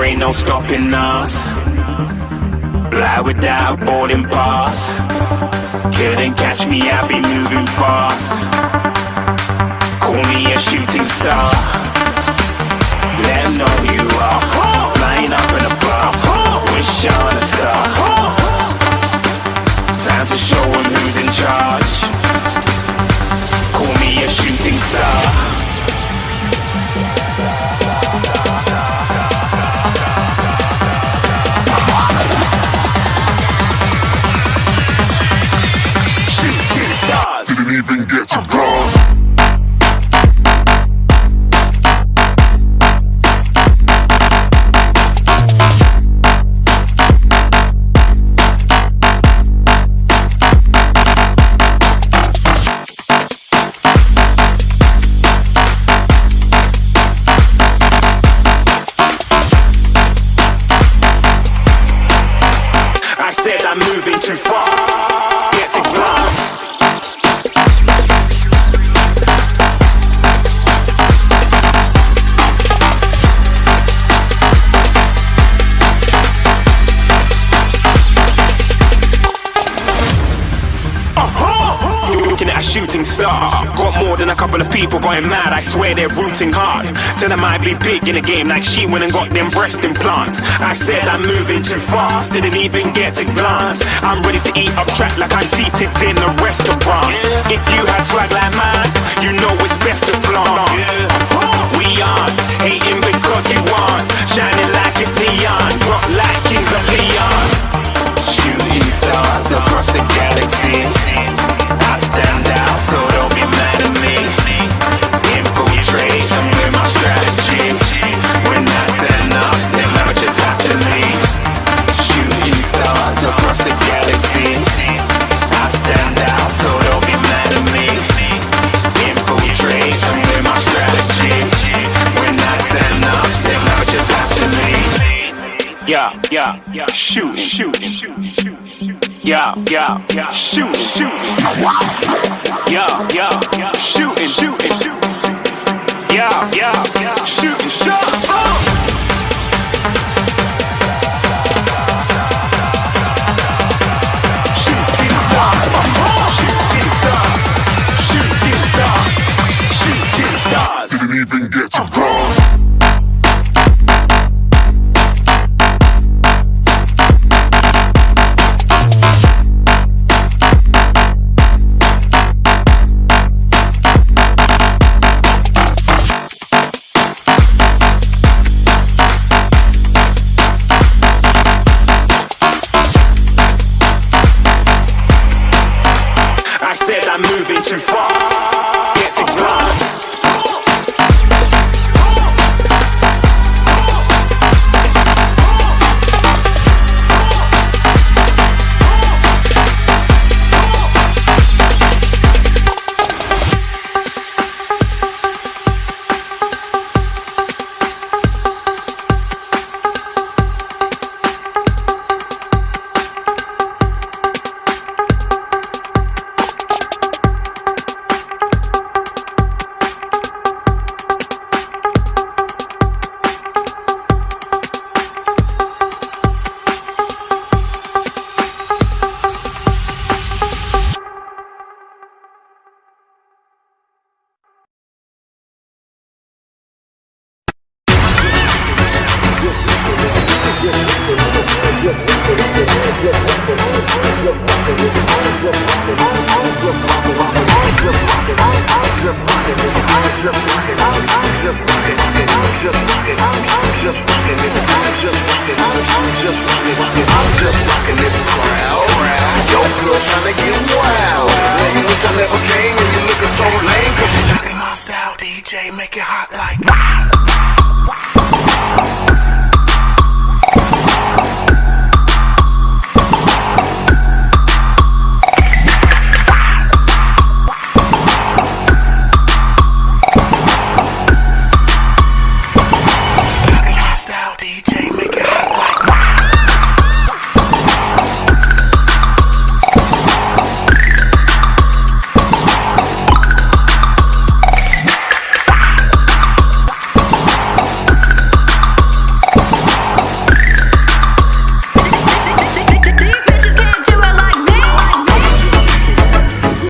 ain't no stopping us. Fly without boarding pass. Couldn't catch me, I be moving fast. Call me a shooting star. Let 'em know who you are. Flying up in a bar. Wish on a star. Time to show 'em who's in charge. Call me a shooting star. Didn't even get to bronze. I said I'm moving too far. Get to glass. Looking at a shooting star. Got more than a couple of people going mad. I swear they're rooting hard. Tell them I be big in the game like she went and got them breast implants. I said I'm moving too fast. Didn't even get to glance. I'm ready to eat up track like I'm seated in a restaurant. If you had swag like mine, you know it's best to flaunt. We aren't hating because you aren't. Shining like it's neon. Rock like kings of Leon. Shooting stars across the galaxy. I stand out, so don't be mad at me. Infiltrate, I'm with my strategy. When I turn up, them amateurs have to leave. Shooting stars across the galaxy. I stand out, so don't be mad at me. Infiltrate, I'm with my strategy. When I turn up, them amateurs have to leave. Yeah, shooting. Yeah, shooting. Yeah, shooting. Yeah, shooting shots. Shooting stars. Didn't even get to bronze. I said I'm moving too far. Get to glass. Make it hot like